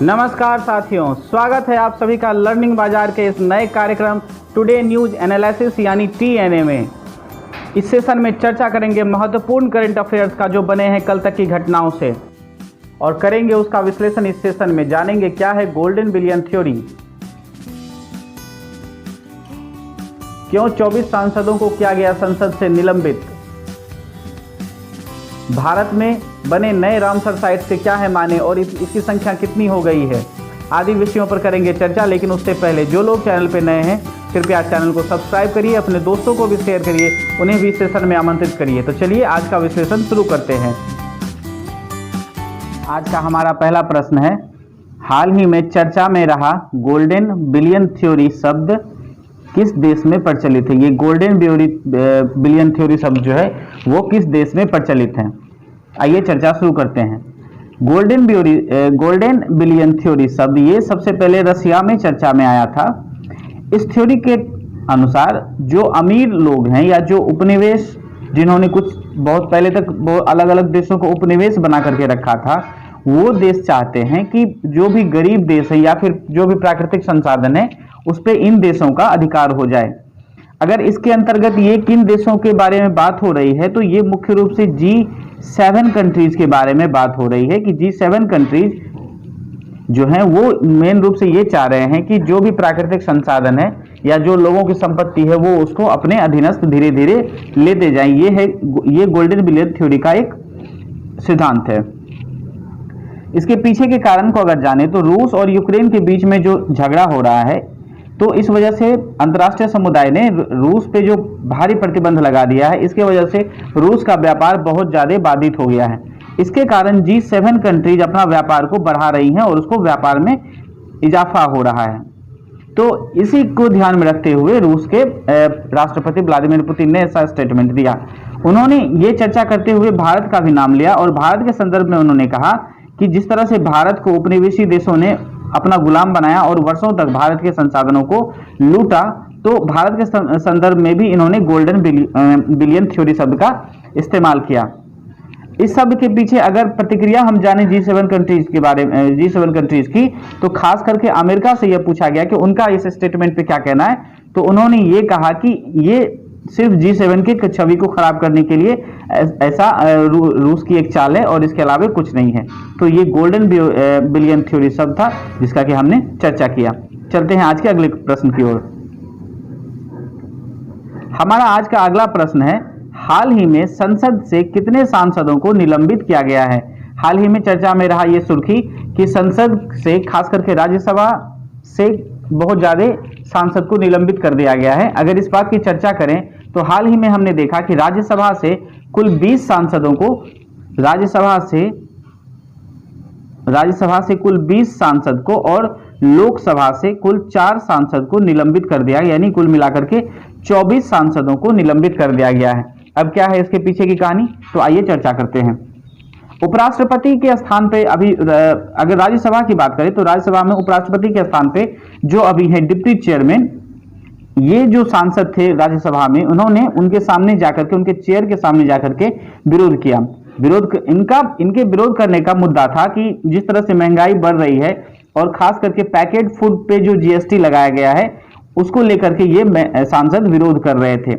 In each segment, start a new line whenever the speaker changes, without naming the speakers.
नमस्कार साथियों, स्वागत है आप सभी का लर्निंग बाजार के इस नए कार्यक्रम टुडे न्यूज एनालिसिस यानी TNA में। इस सेशन में चर्चा करेंगे महत्वपूर्ण करंट अफेयर्स का जो बने हैं कल तक की घटनाओं से और करेंगे उसका विश्लेषण। इस सेशन में जानेंगे क्या है गोल्डन बिलियन थ्योरी, क्यों 24 सांसदों को किया गया संसद से निलंबित, भारत में बने नए रामसर साइट से क्या है माने और इसकी संख्या कितनी हो गई है, आदि विषयों पर करेंगे चर्चा। लेकिन उससे पहले जो लोग चैनल पर नए हैं कृपया चैनल को सब्सक्राइब करिए, अपने दोस्तों को भी शेयर करिए, उन्हें भी सेशन में आमंत्रित करिए। तो चलिए आज का विश्लेषण शुरू करते हैं। आज का हमारा पहला प्रश्न है, हाल ही में चर्चा में रहा गोल्डन बिलियन थ्योरी शब्द किस देश में प्रचलित है। ये गोल्डन बिलियन थ्योरी शब्द जो है वो किस देश में प्रचलित है, आइए चर्चा शुरू करते हैं। गोल्डन बिलियन थ्योरी शब्द ये सबसे पहले रशिया में चर्चा में आया था। इस थ्योरी के अनुसार जो अमीर लोग हैं या जो उपनिवेश जिन्होंने कुछ बहुत पहले तक अलग अलग देशों को उपनिवेश बना करके रखा था, वो देश चाहते हैं कि जो भी गरीब देश है या फिर जो भी प्राकृतिक संसाधन है उस पर इन देशों का अधिकार हो जाए। अगर इसके अंतर्गत ये किन देशों के बारे में बात हो रही है तो ये मुख्य रूप से G7 कंट्रीज के बारे में बात हो रही है कि G7 कंट्रीज जो हैं वो मेन रूप से ये चाह रहे हैं कि जो भी प्राकृतिक संसाधन है या जो लोगों की संपत्ति है वो उसको अपने अधीनस्थ धीरे धीरे लेते जाएं। ये गोल्डन बिलियन थ्योरी का एक सिद्धांत है। इसके पीछे के कारण को अगर जाने तो रूस और यूक्रेन के बीच में जो झगड़ा हो रहा है तो इस वजह से अंतर्राष्ट्रीय समुदाय ने रूस पे जो भारी प्रतिबंध लगा दिया है, इसके वजह से रूस का व्यापार बहुत ज़्यादा बाधित हो गया है। इसके कारण G7 कंट्रीज अपना व्यापार को बढ़ा रही हैं और उसको व्यापार में इजाफा हो रहा है। तो इसी को ध्यान में रखते हुए रूस के राष्ट्रपति व्लादिमीर पुतिन ने ऐसा स्टेटमेंट दिया। उन्होंने ये चर्चा करते हुए भारत का भी नाम लिया और भारत के संदर्भ में उन्होंने कहा कि जिस तरह से भारत को उपनिवेशी देशों ने अपना गुलाम बनाया और वर्षों तक भारत के संसाधनों को लूटा, तो भारत के संदर्भ में भी इन्होंने गोल्डन बिलियन थ्योरी शब्द का इस्तेमाल किया। इस शब्द के पीछे अगर प्रतिक्रिया हम जाने G7 कंट्रीज के बारे में G7 कंट्रीज की, तो खास करके अमेरिका से यह पूछा गया कि उनका इस स्टेटमेंट पे क्या कहना है। तो उन्होंने ये कहा कि ये सिर्फ G7 की छवि को खराब करने के लिए ऐसा रूस की एक चाल है और इसके अलावा कुछ नहीं है। तो ये गोल्डन बिलियन थ्योरी शब्द था जिसका कि हमने चर्चा किया। चलते हैं आज के अगले प्रश्न की ओर। हमारा आज का अगला प्रश्न है, हाल ही में संसद से कितने सांसदों को निलंबित किया गया है। हाल ही में चर्चा में रहा ये सुर्खी कि संसद से खास करके राज्यसभा से बहुत ज्यादा सांसद को निलंबित कर दिया गया है। अगर इस बात की चर्चा करें तो हाल ही में हमने देखा कि राज्यसभा से कुल 20 सांसदों को राज्यसभा से कुल 20 सांसद को और लोकसभा से कुल 4 सांसद को निलंबित कर दिया, यानी कुल मिलाकर के 24 सांसदों को निलंबित कर दिया गया है। अब क्या है इसके पीछे की कहानी, तो आइए चर्चा करते हैं। उपराष्ट्रपति के स्थान पे अभी अगर राज्यसभा की बात करें तो राज्यसभा में उपराष्ट्रपति के स्थान पे जो अभी है डिप्टी चेयरमैन, ये जो सांसद थे राज्यसभा में, उन्होंने उनके सामने जाकर के उनके चेयर के सामने जाकर के विरोध किया। इनके विरोध करने का मुद्दा था कि जिस तरह से महंगाई बढ़ रही है और खास करके पैकेट फूड पे जो GST लगाया गया है उसको लेकर के ये सांसद विरोध कर रहे थे।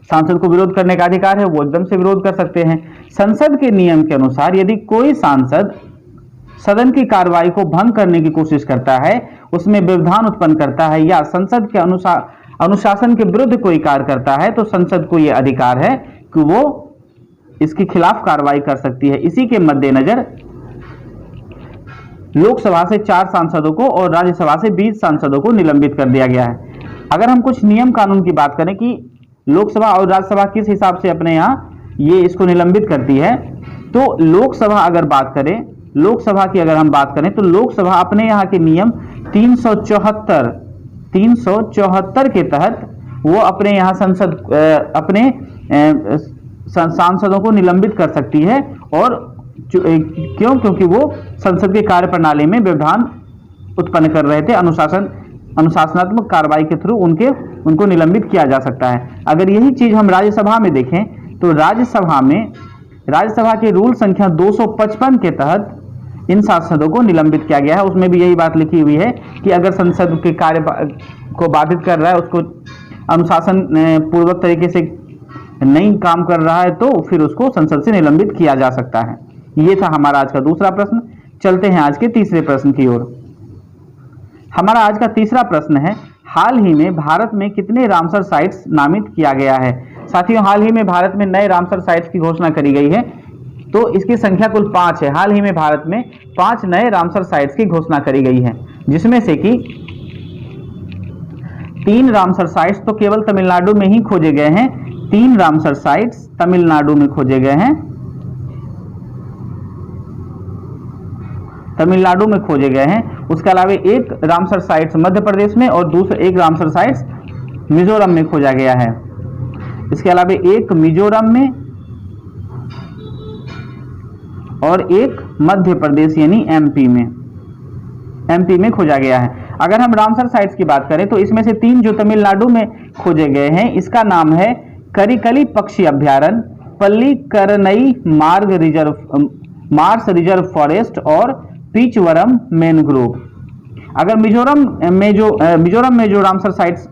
सांसद को विरोध करने का अधिकार है, वो एकदम से विरोध कर सकते हैं। संसद के नियम के अनुसार यदि कोई सांसद सदन की कार्रवाई को भंग करने की कोशिश करता है, उसमें व्यवधान उत्पन्न करता है या संसद के अनुशासन के विरुद्ध कोई कार्य करता है, तो संसद को यह अधिकार है कि वो इसके खिलाफ कार्रवाई कर सकती है। इसी के मद्देनजर लोकसभा से 4 सांसदों को और राज्यसभा से 20 सांसदों को निलंबित कर दिया गया है। अगर हम कुछ नियम कानून की बात करें कि लोकसभा और राज्यसभा किस हिसाब से अपने यहाँ ये इसको निलंबित करती है, तो लोकसभा की अगर हम बात करें तो लोकसभा अपने यहाँ के नियम 374 के तहत वो अपने यहाँ अपने सांसदों को निलंबित कर सकती है। और क्योंकि वो संसद के कार्य प्रणाली में व्यवधान उत्पन्न कर रहे थे, अनुशासनात्मक कार्रवाई के थ्रू उनको निलंबित किया जा सकता है। अगर यही चीज हम राज्यसभा में देखें तो राज्यसभा के रूल संख्या 255 के तहत इन सांसदों को निलंबित किया गया है। उसमें भी यही बात लिखी हुई है कि अगर संसद के कार्य को बाधित कर रहा है, उसको अनुशासन पूर्वक तरीके से नहीं काम कर रहा है, तो फिर उसको संसद से निलंबित किया जा सकता है। ये था हमारा आज का दूसरा प्रश्न। चलते हैं आज के तीसरे प्रश्न की ओर। हमारा आज का तीसरा प्रश्न है, हाल ही में भारत में कितने रामसर साइट्स नामित किया गया है? साथियों, हाल ही में भारत में नए रामसर साइट्स की घोषणा करी गई है, तो इसकी संख्या कुल 5 है। हाल ही में भारत में 5 नए रामसर साइट्स की घोषणा करी गई है, जिसमें से कि 3 रामसर साइट्स तो केवल तमिलनाडु में ही खोजे गए हैं। 3 रामसर साइट्स तमिलनाडु में खोजे गए हैं, तमिलनाडु में खोजे गए हैं। उसके अलावा एक रामसर साइट्स मध्य प्रदेश में और दूसरा एक रामसर साइट्स मिजोरम में खोजा गया है। इसके अलावा एक मिजोरम में और एक मध्य प्रदेश यानी एमपी में खोजा गया है। अगर हम रामसर साइट्स की बात करें तो इसमें से 3 जो तमिलनाडु में खोजे गए हैं, इसका नाम है करिकली पक्षी अभ्यारण्य, पल्लीकरनई मार्स रिजर्व फॉरेस्ट और पीचवरम मैनग्रोव। अगर मिजोरम में जो रामसर साइट्स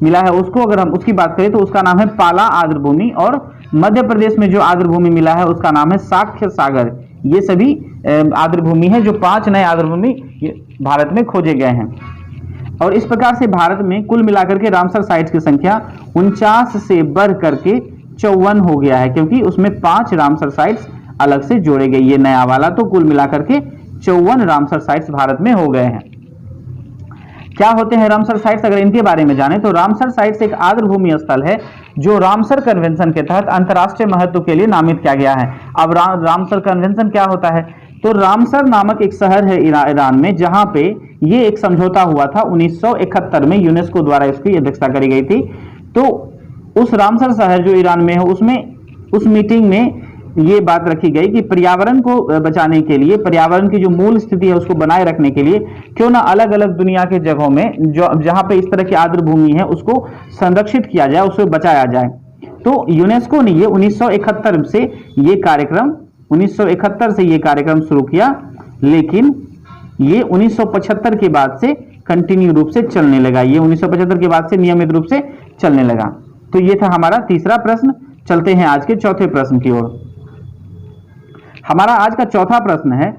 मिला है उसको अगर हम उसकी बात करें तो उसका नाम है पाला आर्द्रभूमि, और मध्य प्रदेश में जो आर्द्रभूमि मिला है उसका नाम है साक्ष्य सागर। ये सभी आर्द्रभूमि है, जो 5 नए आर्द्रभूमि भारत में खोजे गए हैं। और इस प्रकार से भारत में कुल मिलाकर के रामसर साइट्स की संख्या 49 से बढ़ करके 54 हो गया है, क्योंकि उसमें 5 रामसर साइट्स अलग से जोड़े गए। ये नया वाला तो कुल मिलाकर के 54 रामसर साइट्स भारत में हो गए हैं। क्या होते हैं रामसर साइट्स? अगर इनके बारे में जाने तो रामसर साइट्स एक आर्द्रभूमि स्थल है जो रामसर कन्वेंशन के तहत अंतर्राष्ट्रीय महत्व के लिए नामित किया गया है। अब रामसर कन्वेंशन क्या होता है? तो रामसर नामक एक शहर है ईरान में, जहां पे ये एक समझौता हुआ था 1971 में, यूनेस्को द्वारा इसकी अध्यक्षता करी गई थी। तो उस रामसर शहर जो ईरान में है उसमें उस मीटिंग में ये बात रखी गई कि पर्यावरण को बचाने के लिए, पर्यावरण की जो मूल स्थिति है उसको बनाए रखने के लिए क्यों ना अलग अलग दुनिया के जगहों में जहां पे इस तरह की आर्द्रभूमि है उसको संरक्षित किया जाए, उसको बचाया जाए। तो यूनेस्को ने ये 1971 से ये कार्यक्रम शुरू किया, लेकिन ये 1975 के बाद से कंटिन्यू रूप से चलने लगा। ये 1975 के बाद से नियमित रूप से चलने लगा। तो ये था हमारा तीसरा प्रश्न। चलते हैं आज के चौथे प्रश्न की ओर। हमारा आज का चौथा प्रश्न है,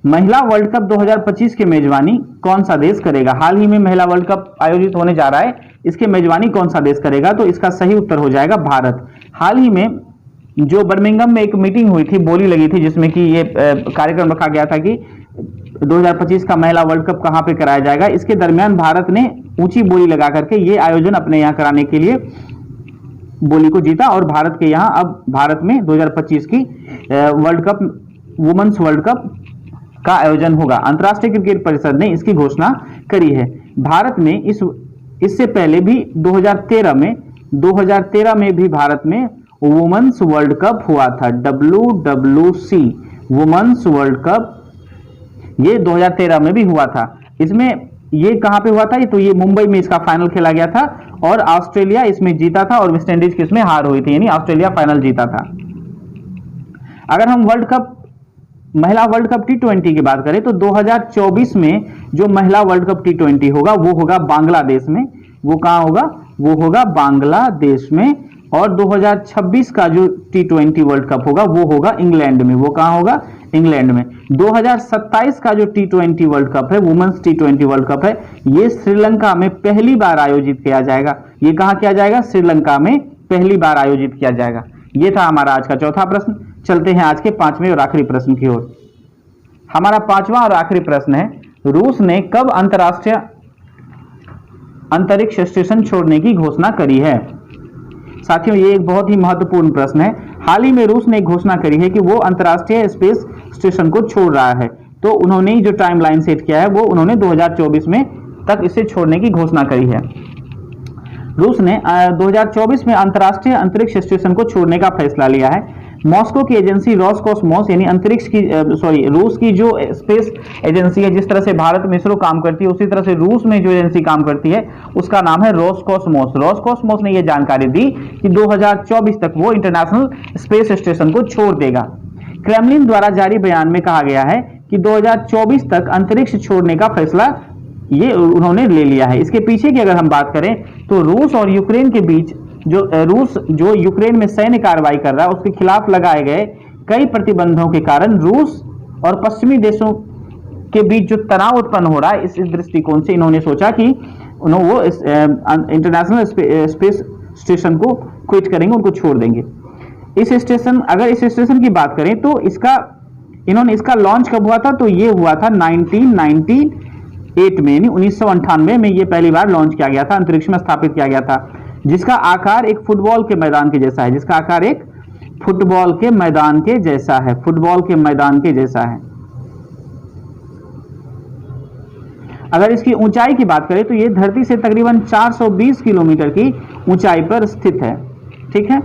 महिला वर्ल्ड कप 2025 की मेजबानी कौन सा देश करेगा? हाल ही में महिला वर्ल्ड कप आयोजित होने जा रहा है, इसकी मेजबानी कौन सा देश करेगा? तो इसका सही उत्तर हो जाएगा भारत। हाल ही में जो बर्मिंघम में एक मीटिंग हुई थी, बोली लगी थी, जिसमें कि ये कार्यक्रम रखा गया था कि 2025 का महिला वर्ल्ड कप कहां पे कराया जाएगा। इसके दरमियान भारत ने ऊंची बोली लगा करके ये आयोजन अपने यहाँ कराने के लिए बोली को जीता, और भारत के यहाँ अब भारत में 2025 की world cup, women's world cup का आयोजन होगा। अंतर्राष्ट्रीय क्रिकेट परिषद ने इसकी घोषणा करी है। भारत में इससे पहले भी 2013 में भी भारत में वुमेन्स वर्ल्ड कप हुआ था, WWC वुमेन्स वर्ल्ड कप, ये 2013 में भी हुआ था। इसमें ये कहां पे हुआ था? तो ये मुंबई में इसका फाइनल खेला गया था, और ऑस्ट्रेलिया इसमें जीता था और वेस्ट इंडीज की इसमें हार हुई थी, यानी ऑस्ट्रेलिया फाइनल जीता था। अगर हम महिला वर्ल्ड कप T20 की बात करें तो 2024 में जो महिला वर्ल्ड कप T20 होगा वो होगा बांग्लादेश में। वो कहां होगा? वो होगा बांग्लादेश में। और 2026 का जो T20 वर्ल्ड कप होगा वो होगा इंग्लैंड में। वो कहां होगा? इंग्लैंड में। 2027 का जो T20 वर्ल्ड कप है, वुमेन्स T20 वर्ल्ड कप है, ये श्रीलंका में पहली बार आयोजित किया जाएगा। ये कहां किया जाएगा? श्रीलंका में पहली बार आयोजित किया जाएगा। ये था हमारा आज का चौथा प्रश्न। चलते हैं आज के 5वें और आखिरी प्रश्न की ओर। हमारा 5वां और आखिरी प्रश्न है, रूस ने कब अंतरराष्ट्रीय अंतरिक्ष स्टेशन छोड़ने की घोषणा करी है? साथियों, ये एक बहुत ही महत्वपूर्ण प्रश्न है। हाल ही में रूस ने एक घोषणा करी है कि वो अंतरराष्ट्रीय स्पेस स्टेशन को छोड़ रहा है। तो उन्होंने जो टाइमलाइन सेट किया है वो उन्होंने 2024 में तक इसे छोड़ने की घोषणा करी है। रूस ने 2024 में अंतरराष्ट्रीय अंतरिक्ष स्टेशन को छोड़ने का फैसला लिया है। मॉस्को की एजेंसी रोसकॉस्मोस, यानी रूस की जो स्पेस एजेंसी है, जिस तरह से भारत में इसरो काम करती है उसी तरह से रूस में जो एजेंसी काम करती है उसका नाम है रोसकॉस्मोस। रोसकॉस्मोस ने यह जानकारी दी कि 2024 तक वो इंटरनेशनल स्पेस स्टेशन को छोड़ देगा। क्रेमलिन द्वारा जारी बयान में कहा गया है कि 2024 तक अंतरिक्ष छोड़ने का फैसला ये उन्होंने ले लिया है। इसके पीछे की अगर हम बात करें तो रूस और यूक्रेन के बीच रूस जो यूक्रेन में सैन्य कार्रवाई कर रहा है उसके खिलाफ लगाए गए कई प्रतिबंधों के कारण रूस और पश्चिमी देशों के बीच जो तनाव उत्पन्न हो रहा है, इस दृष्टिकोण से इन्होंने सोचा कि वो इंटरनेशनल स्पेस स्टेशन को क्विट करेंगे, उनको छोड़ देंगे। इस स्टेशन की बात करें तो इसका लॉन्च कब हुआ था, तो ये हुआ था 1998 में, यानी 1998 में ये पहली बार लॉन्च किया गया था, अंतरिक्ष में स्थापित किया गया था, जिसका आकार एक फुटबॉल के मैदान के जैसा है, जिसका आकार एक फुटबॉल के मैदान के जैसा है, फुटबॉल के मैदान के जैसा है। अगर इसकी ऊंचाई की बात करें तो ये धरती से तकरीबन 420 किलोमीटर की ऊंचाई पर स्थित है। ठीक है,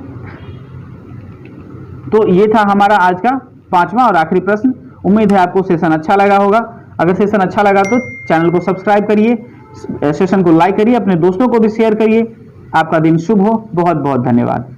तो ये था हमारा आज का 5वां और आखिरी प्रश्न। उम्मीद है आपको सेशन अच्छा लगा होगा। अगर सेशन अच्छा लगा तो चैनल को सब्सक्राइब करिए, सेशन को लाइक करिए, अपने दोस्तों को भी शेयर करिए। आपका दिन शुभ हो। बहुत बहुत धन्यवाद।